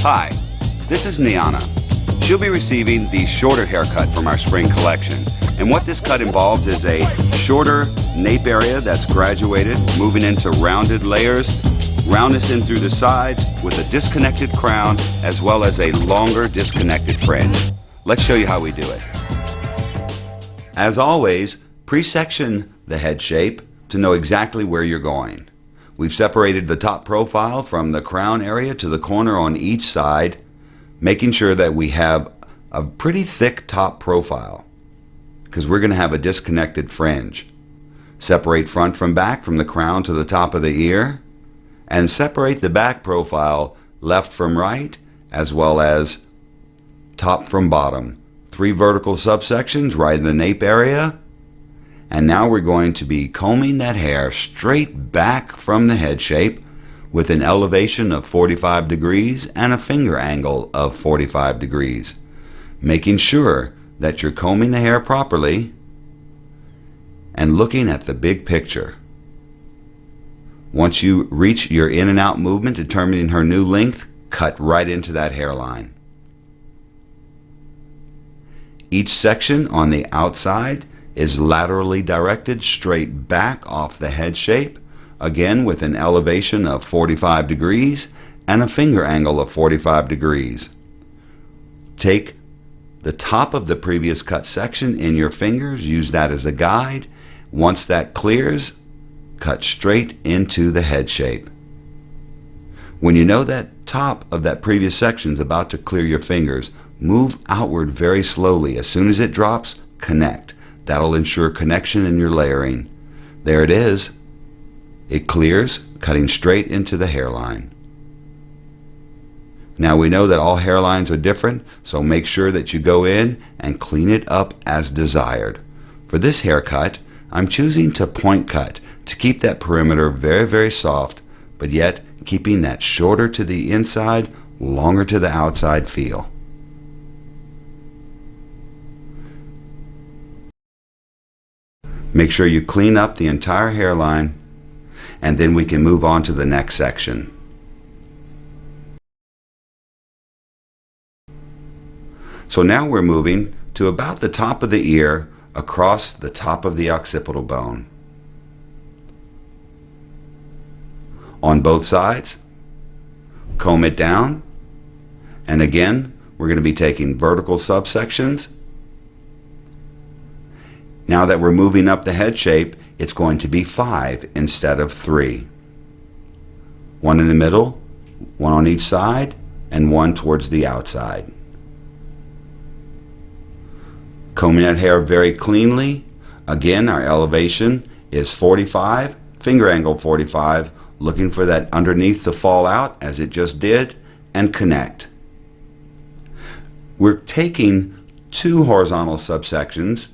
Hi, this is Niana. She'll be receiving the shorter haircut from our spring collection. And what this cut involves is a shorter nape area that's graduated, moving into rounded layers, roundness in through the sides with a disconnected crown as well as a longer disconnected fringe. Let's show you how we do it. As always, pre-section the head shape to know exactly where you're going. We've separated the top profile from the crown area to the corner on each side, making sure that we have a pretty thick top profile because we're going to have a disconnected fringe. Separate front from back from the crown to the top of the ear, and separate the back profile left from right as well as top from bottom. 3 vertical subsections right in the nape area. And now we're going to be combing that hair straight back from the head shape with an elevation of 45 degrees and a finger angle of 45 degrees, making sure that you're combing the hair properly and looking at the big picture. Once you reach your in and out movement determining her new length, cut right into that hairline. Each section on the outside is laterally directed straight back off the head shape, again with an elevation of 45 degrees and a finger angle of 45 degrees. Take the top of the previous cut section in your fingers, use that as a guide. Once that clears, cut straight into the head shape. When you know that top of that previous section is about to clear your fingers, move outward very slowly. As soon as it drops, connect. That'll ensure connection in your layering. There it is. It clears, cutting straight into the hairline. Now we know that all hairlines are different, so make sure that you go in and clean it up as desired. For this haircut, I'm choosing to point cut to keep that perimeter very, very soft, but yet keeping that shorter to the inside, longer to the outside feel. Make sure you clean up the entire hairline, and then we can move on to the next section. So now we're moving to about the top of the ear across the top of the occipital bone. On both sides, comb it down, and again, we're going to be taking vertical subsections. Now that we're moving up the head shape, it's going to be 5 instead of 3. 1 in the middle, 1 on each side, and 1 towards the outside. Combing that hair very cleanly. Again, our elevation is 45, finger angle 45, looking for that underneath to fall out as it just did, and connect. We're taking 2 horizontal subsections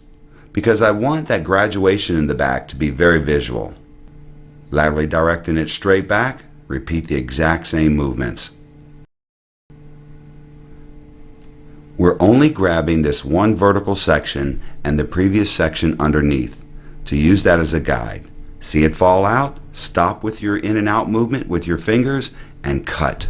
because I want that graduation in the back to be very visual. Laterally directing it straight back, repeat the exact same movements. We're only grabbing this one vertical section and the previous section underneath to use that as a guide. See it fall out, stop with your in and out movement with your fingers, and cut.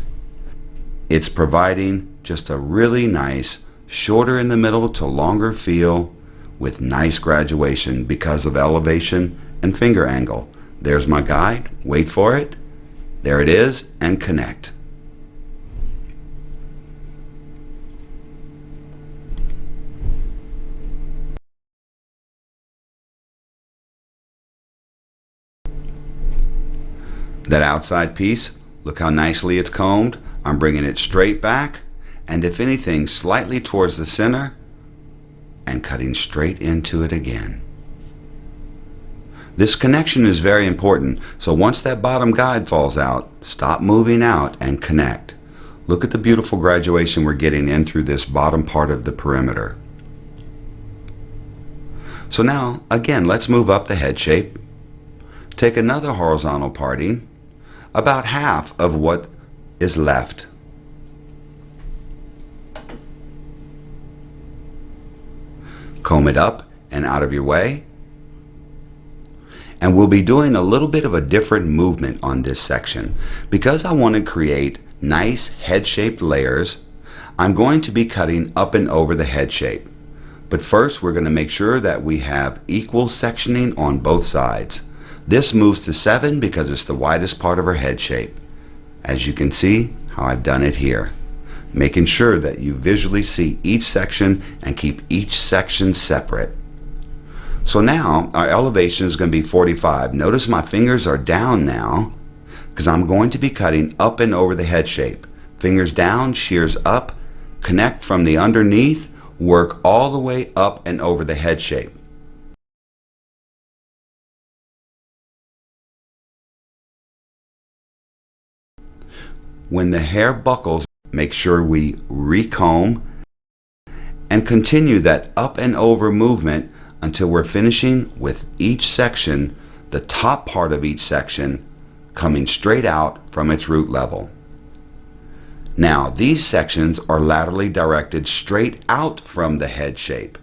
It's providing just a really nice, shorter in the middle to longer feel with nice graduation because of elevation and finger angle. There's my guide. Wait for it. There it is, and connect. That outside piece, look how nicely it's combed. I'm bringing it straight back, and if anything, slightly towards the center, and cutting straight into it again. This connection is very important, so once that bottom guide falls out, stop moving out and connect. Look at the beautiful graduation we're getting in through this bottom part of the perimeter. So now, again, let's move up the head shape. Take another horizontal parting, about half of what is left. Comb it up and out of your way. And we'll be doing a little bit of a different movement on this section because I want to create nice head-shaped layers, I'm going to be cutting up and over the head shape. But first we're going to make sure that we have equal sectioning on both sides. This moves to 7 because it's the widest part of our head shape. As you can see how I've done it here. Making sure that you visually see each section and keep each section separate. So now our elevation is going to be 45. Notice my fingers are down now because I'm going to be cutting up and over the head shape. Fingers down, shears up, connect from the underneath, work all the way up and over the head shape. When the hair buckles, make sure we recomb and continue that up and over movement until we're finishing with each section, the top part of each section coming straight out from its root level. Now these sections are laterally directed straight out from the head shape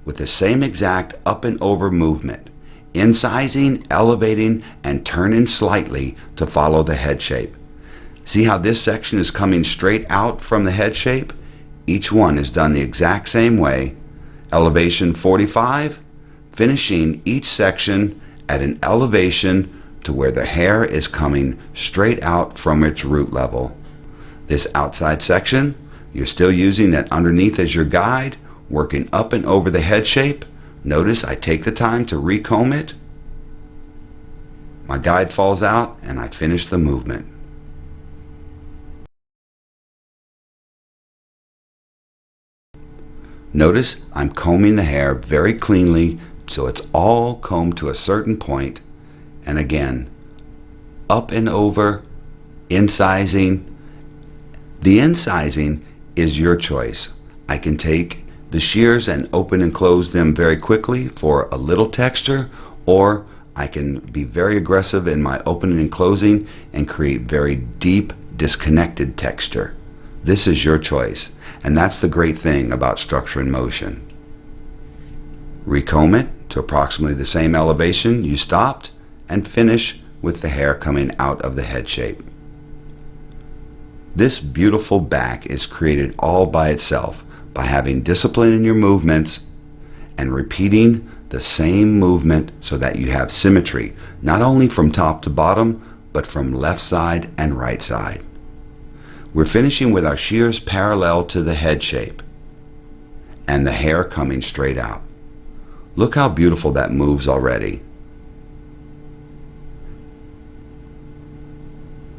with the same exact up and over movement, incising, elevating, and turning slightly to follow the head shape. See how this section is coming straight out from the head shape? Each one is done the exact same way. Elevation 45, finishing each section at an elevation to where the hair is coming straight out from its root level. This outside section, you're still using that underneath as your guide, working up and over the head shape. Notice I take the time to recomb it. My guide falls out and I finish the movement. Notice I'm combing the hair very cleanly so it's all combed to a certain point. And again, up and over, incising. The incising is your choice. I can take the shears and open and close them very quickly for a little texture, or I can be very aggressive in my opening and closing and create very deep, disconnected texture. This is your choice. And that's the great thing about structure in motion. Recomb it to approximately the same elevation you stopped and finish with the hair coming out of the head shape. This beautiful back is created all by itself by having discipline in your movements and repeating the same movement so that you have symmetry, not only from top to bottom, but from left side and right side. We're finishing with our shears parallel to the head shape and the hair coming straight out. Look how beautiful that moves already.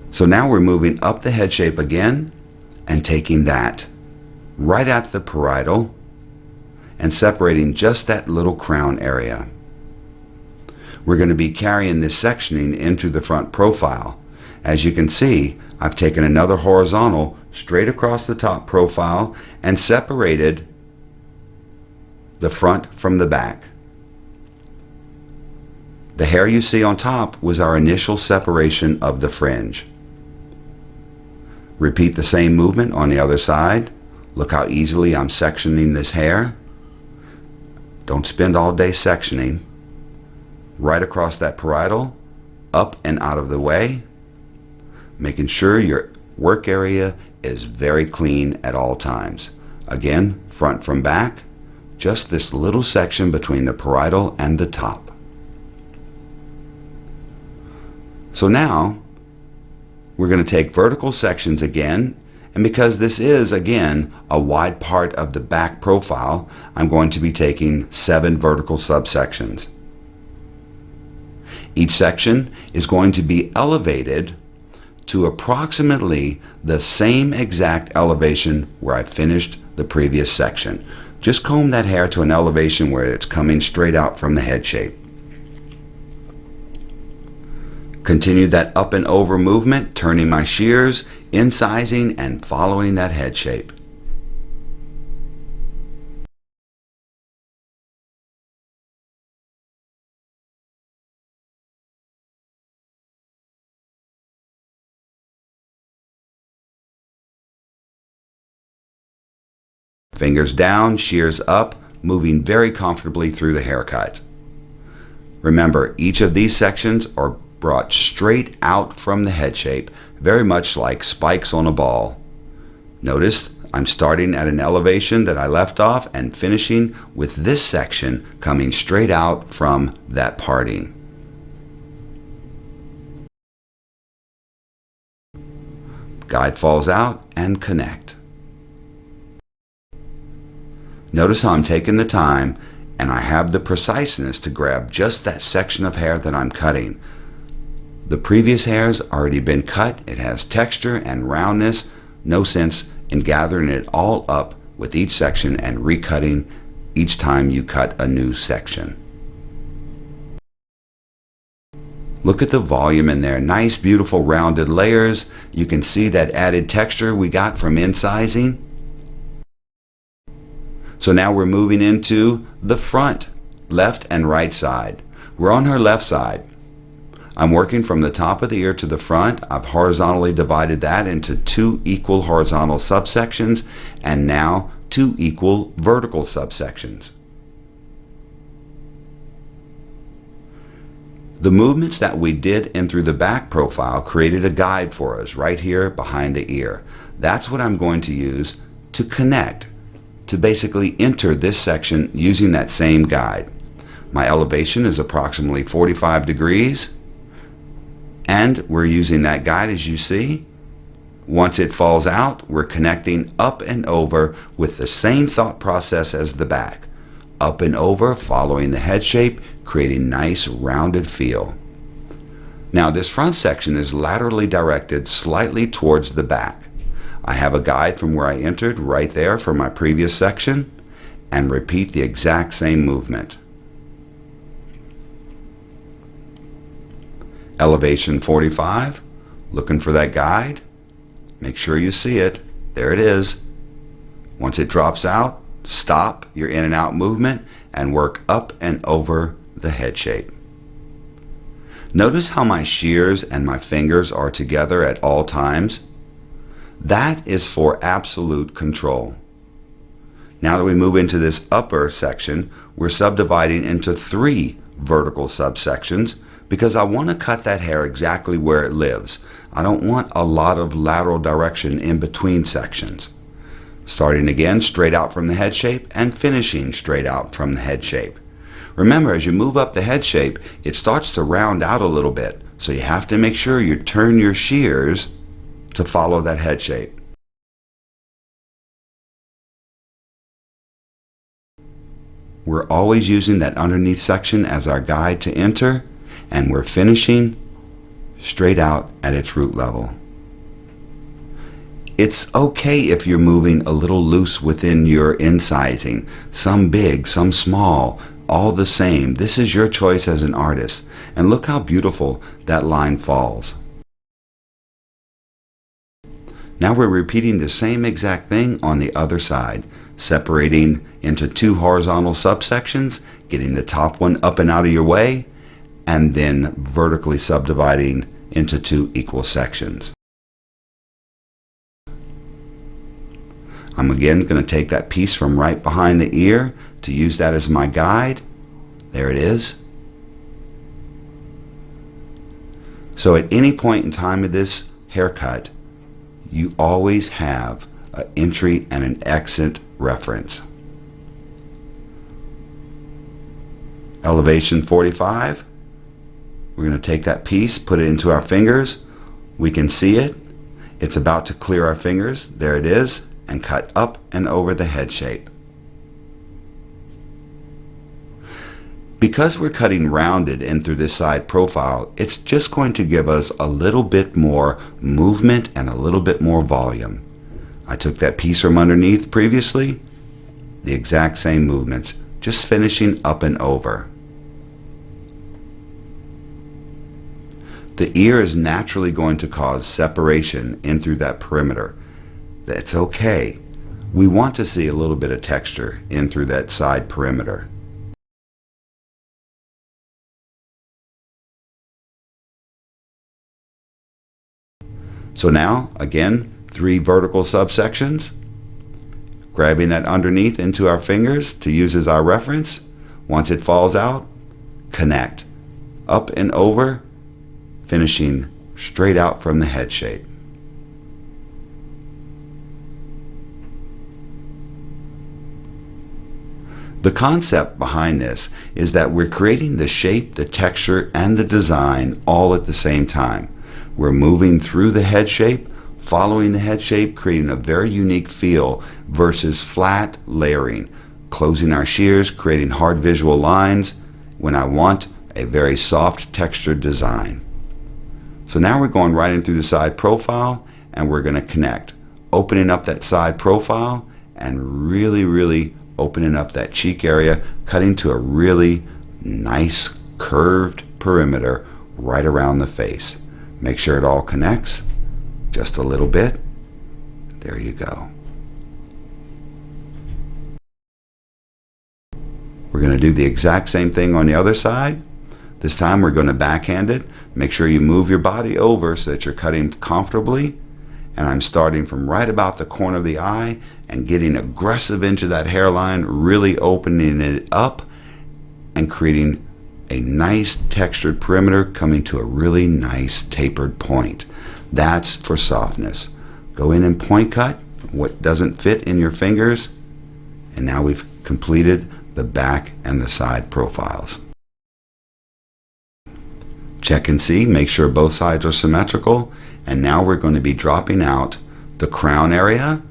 So now we're moving up the head shape again and taking that right at the parietal and separating just that little crown area. We're going to be carrying this sectioning into the front profile. As you can see, I've taken another horizontal straight across the top profile and separated the front from the back. The hair you see on top was our initial separation of the fringe. Repeat the same movement on the other side. Look how easily I'm sectioning this hair. Don't spend all day sectioning. Right across that parietal, up and out of the way, making sure your work area is very clean at all times. Again, front from back, just this little section between the parietal and the top. So now we're going to take vertical sections again, and because this is again a wide part of the back profile, I'm going to be taking 7 vertical subsections. Each section is going to be elevated to approximately the same exact elevation where I finished the previous section. Just comb that hair to an elevation where it's coming straight out from the head shape. Continue that up and over movement, turning my shears, incising, and following that head shape. Fingers down, shears up, moving very comfortably through the haircut. Remember, each of these sections are brought straight out from the head shape, very much like spikes on a ball. Notice I'm starting at an elevation that I left off and finishing with this section coming straight out from that parting. Guide falls out and connect. Notice how I'm taking the time and I have the preciseness to grab just that section of hair that I'm cutting. The previous hair's already been cut. It has texture and roundness. No sense in gathering it all up with each section and recutting each time you cut a new section. Look at the volume in there. Nice, beautiful, rounded layers. You can see that added texture we got from incising. So now we're moving into the front, left and right side. We're on her left side. I'm working from the top of the ear to the front. I've horizontally divided that into 2 equal horizontal subsections and now 2 equal vertical subsections. The movements that we did in through the back profile created a guide for us right here behind the ear. That's what I'm going to use to connect, to basically enter this section using that same guide. My elevation is approximately 45 degrees and we're using that guide as you see. Once it falls out, we're connecting up and over with the same thought process as the back. Up and over, following the head shape, creating nice rounded feel. Now this front section is laterally directed slightly towards the back. I have a guide from where I entered right there for my previous section and repeat the exact same movement. Elevation 45, looking for that guide. Make sure you see it. There it is. Once it drops out, stop your in and out movement and work up and over the head shape. Notice how my shears and my fingers are together at all times. That is for absolute control. Now that we move into this upper section, we're subdividing into 3 vertical subsections because I want to cut that hair exactly where it lives. I don't want a lot of lateral direction in between sections. Starting again straight out from the head shape and finishing straight out from the head shape. Remember, as you move up the head shape, it starts to round out a little bit, so you have to make sure you turn your shears to follow that head shape. We're always using that underneath section as our guide to enter, and we're finishing straight out at its root level. It's okay if you're moving a little loose within your incising, some big, some small, all the same. This is your choice as an artist. And look how beautiful that line falls. Now we're repeating the same exact thing on the other side, separating into 2 horizontal subsections, getting the top one up and out of your way, and then vertically subdividing into 2 equal sections. I'm again going to take that piece from right behind the ear to use that as my guide. There it is. So at any point in time of this haircut, you always have an entry and an exit reference. Elevation 45. We're going to take that piece, put it into our fingers. We can see it. It's about to clear our fingers. There it is. And cut up and over the head shape. Because we're cutting rounded in through this side profile, it's just going to give us a little bit more movement and a little bit more volume. I took that piece from underneath previously, the exact same movements, just finishing up and over. The ear is naturally going to cause separation in through that perimeter. That's okay. We want to see a little bit of texture in through that side perimeter. So now, again, 3 vertical subsections, grabbing that underneath into our fingers to use as our reference. Once it falls out, connect, up and over, finishing straight out from the head shape. The concept behind this is that we're creating the shape, the texture, and the design all at the same time. We're moving through the head shape, following the head shape, creating a very unique feel versus flat layering, closing our shears, creating hard visual lines when I want a very soft textured design. So now we're going right in through the side profile, and we're going to connect, opening up that side profile and really opening up that cheek area, cutting to a really nice curved perimeter right around the face. Make sure it all connects just a little bit. There you go. We're going to do the exact same thing on the other side. This time we're going to backhand it. Make sure you move your body over so that you're cutting comfortably. And I'm starting from right about the corner of the eye and getting aggressive into that hairline, really opening it up and creating a nice textured perimeter coming to a really nice tapered point. That's for softness. Go in and point cut what doesn't fit in your fingers, and now we've completed the back and the side profiles. Check and see, make sure both sides are symmetrical, and now we're going to be dropping out the crown area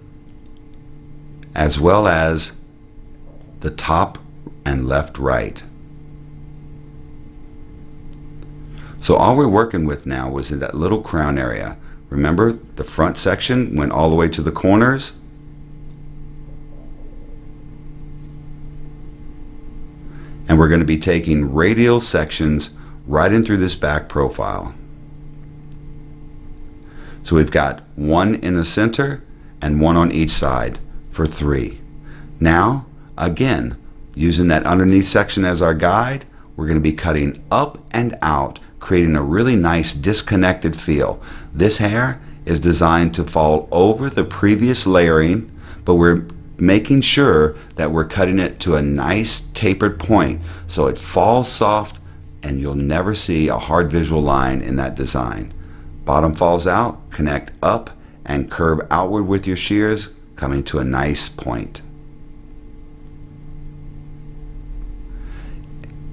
as well as the top and left right. So all we're working with now was in that little crown area. Remember, the front section went all the way to the corners. And we're going to be taking radial sections right in through this back profile. So we've got one in the center and one on each side for 3. Now, again, using that underneath section as our guide, we're going to be cutting up and out, creating a really nice disconnected feel. This hair is designed to fall over the previous layering, but we're making sure that we're cutting it to a nice tapered point so it falls soft and you'll never see a hard visual line in that design. Bottom falls out, connect up, and curve outward with your shears, coming to a nice point.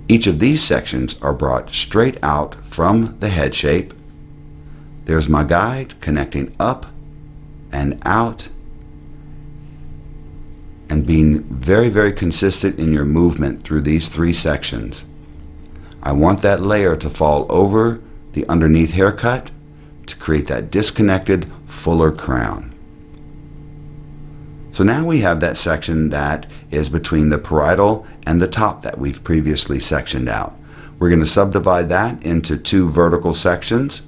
Each of these sections are brought straight out from the head shape. There's my guide connecting up and out and being very consistent in your movement through these 3 sections. I want that layer to fall over the underneath haircut to create that disconnected, fuller crown. So now we have that section that is between the parietal and the top that we've previously sectioned out. We're going to subdivide that into 2 vertical sections.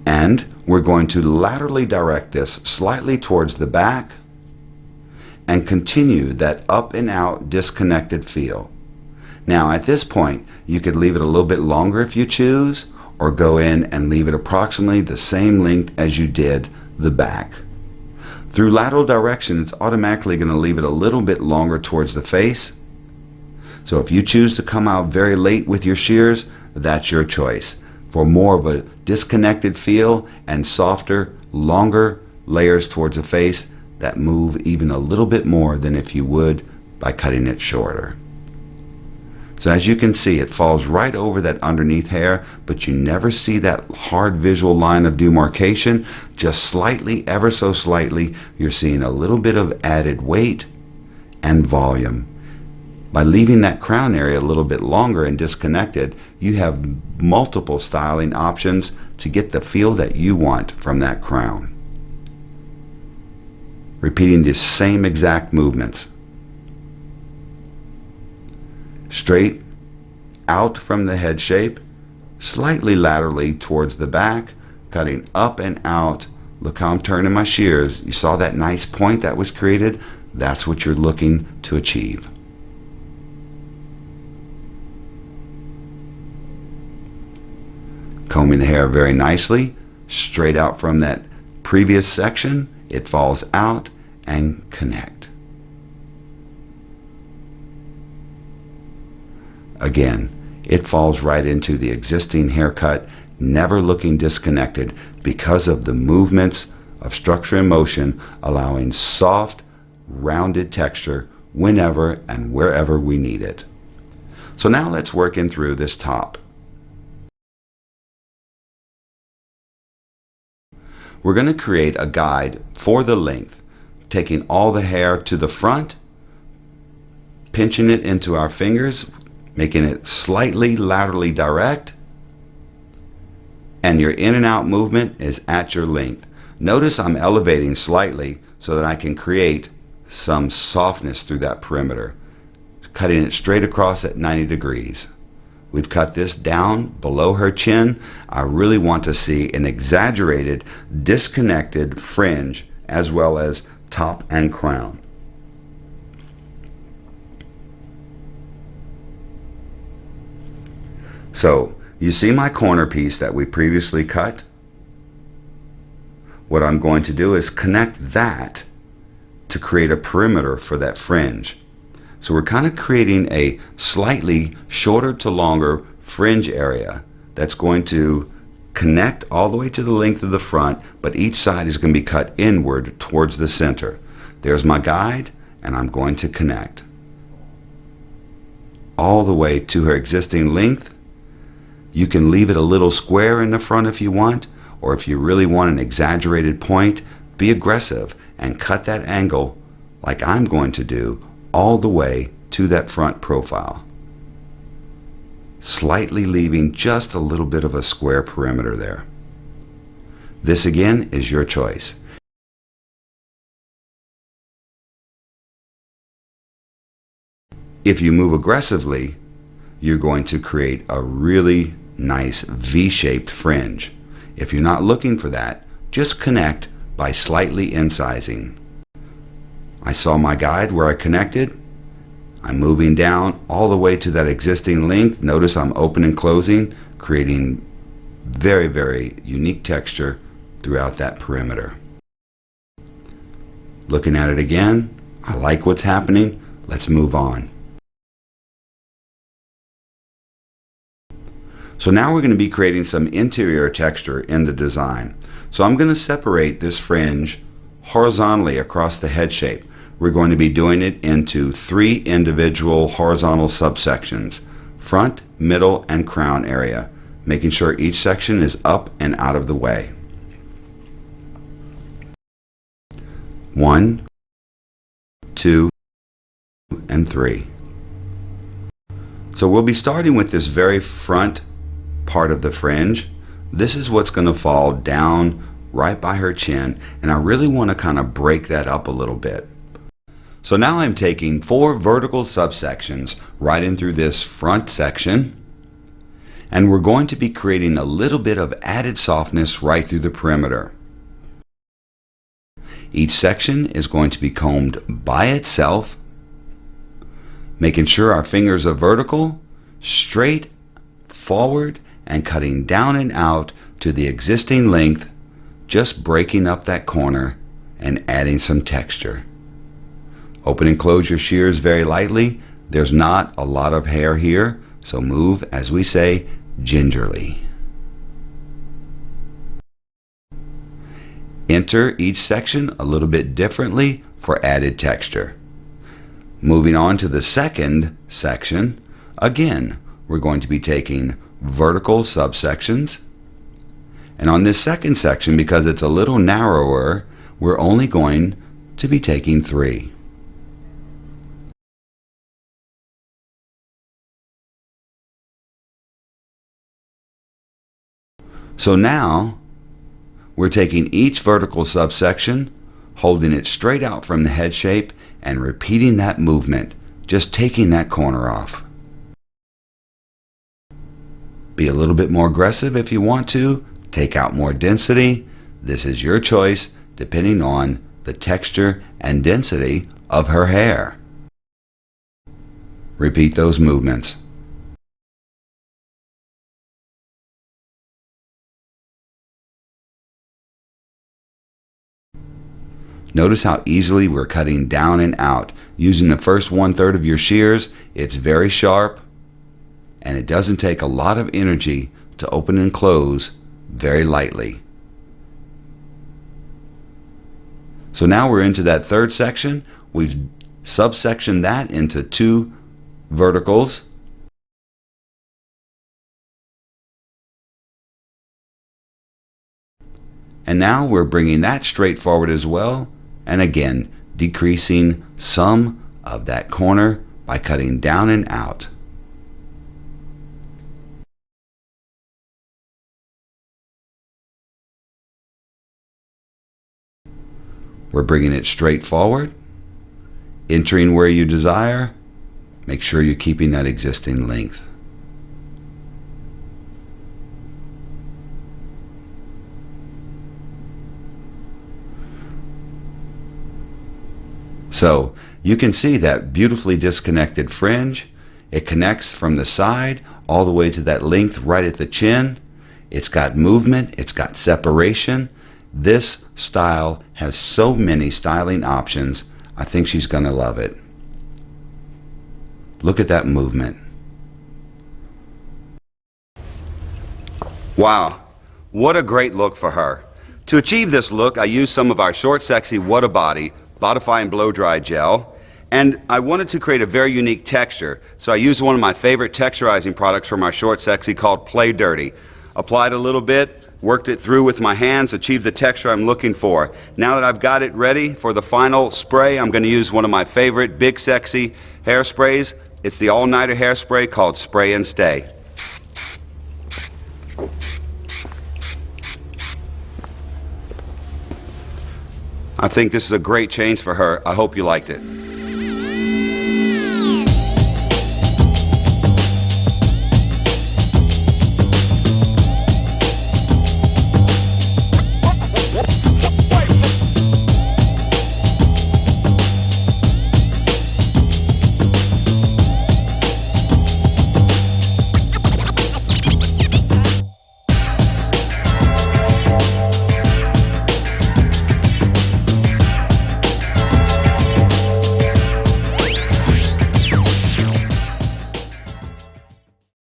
And we're going to laterally direct this slightly towards the back and continue that up and out disconnected feel. Now at this point, you could leave it a little bit longer if you choose, or go in and leave it approximately the same length as you did the back. Through lateral direction, it's automatically going to leave it a little bit longer towards the face. So if you choose to come out very late with your shears, that's your choice. For more of a disconnected feel and softer, longer layers towards the face that move even a little bit more than if you would by cutting it shorter. So as you can see, it falls right over that underneath hair, but you never see that hard visual line of demarcation. Just slightly, ever so slightly, you're seeing a little bit of added weight and volume. By leaving that crown area a little bit longer and disconnected, you have multiple styling options to get the feel that you want from that crown. Repeating the same exact movements. Straight out from the head shape, slightly laterally towards the back, cutting up and out. Look how I'm turning my shears. You saw that nice point that was created? That's what you're looking to achieve. Combing the hair very nicely, straight out from that previous section, it falls out and connect. Again, it falls right into the existing haircut, never looking disconnected because of the movements of structure and motion, allowing soft, rounded texture whenever and wherever we need it. So now let's work in through this top. We're going to create a guide for the length, taking all the hair to the front, pinching it into our fingers, making it slightly laterally direct, and your in and out movement is at your length. Notice I'm elevating slightly so that I can create some softness through that perimeter, cutting it straight across at 90 degrees. We've cut this down below her chin. I really want to see an exaggerated, disconnected fringe as well as top and crown. So you see my corner piece that we previously cut? What I'm going to do is connect that to create a perimeter for that fringe. So we're kind of creating a slightly shorter to longer fringe area that's going to connect all the way to the length of the front, but each side is going to be cut inward towards the center. There's my guide, and I'm going to connect all the way to her existing length. You can leave it a little square in the front if you want, or if you really want an exaggerated point, be aggressive and cut that angle like I'm going to do all the way to that front profile, slightly leaving just a little bit of a square perimeter there. This again is your choice. If you move aggressively, you're going to create a really nice V-shaped fringe. If you're not looking for that, just connect by slightly incising. I saw my guide where I connected. I'm moving down all the way to that existing length. Notice I'm open and closing, creating very, very unique texture throughout that perimeter. Looking at it again, I like what's happening. Let's move on. So now we're going to be creating some interior texture in the design. So I'm going to separate this fringe horizontally across the head shape. We're going to be doing it into 3 individual horizontal subsections: front, middle, and crown area, making sure each section is up and out of the way. 1, 2, and 3. So we'll be starting with this very front part of the fringe. This is what's going to fall down right by her chin, and I really want to kind of break that up a little bit. So now I'm taking 4 vertical subsections right in through this front section, and we're going to be creating a little bit of added softness right through the perimeter. Each section is going to be combed by itself, making sure our fingers are vertical, straight forward, and cutting down and out to the existing length, just breaking up that corner and adding some texture. Open and close your shears very lightly. There's not a lot of hair here, so move, as we say, gingerly. Enter each section a little bit differently for added texture. Moving on to the second section, again, we're going to be taking vertical subsections. And on this second section, because it's a little narrower, we're only going to be taking 3. So now we're taking each vertical subsection, holding it straight out from the head shape, and repeating that movement, just taking that corner off. Be a little bit more aggressive if you want to, take out more density. This is your choice depending on the texture and density of her hair. Repeat those movements. Notice how easily we're cutting down and out. Using the first 1/3 of your shears, it's very sharp, and it doesn't take a lot of energy to open and close very lightly. So now we're into that third section. We've subsectioned that into 2 verticals. And now we're bringing that straight forward as well, and again decreasing some of that corner by cutting down and out. We're bringing it straight forward, entering where you desire. Make sure you're keeping that existing length. So you can see that beautifully disconnected fringe. It connects from the side all the way to that length right at the chin. It's got movement, it's got separation. This style has so many styling options. I think she's going to love it. Look at that movement. Wow, what a great look for her. To achieve this look, I used some of our Short Sexy What a Body Bodify and Blow Dry Gel, and I wanted to create a very unique texture, so I used one of my favorite texturizing products from our Short Sexy called Play Dirty. Applied a little bit, worked it through with my hands, achieved the texture I'm looking for. Now that I've got it ready for the final spray, I'm going to use one of my favorite Big Sexy hairsprays. It's the all-nighter hairspray called Spray and Stay. I think this is a great change for her. I hope you liked it.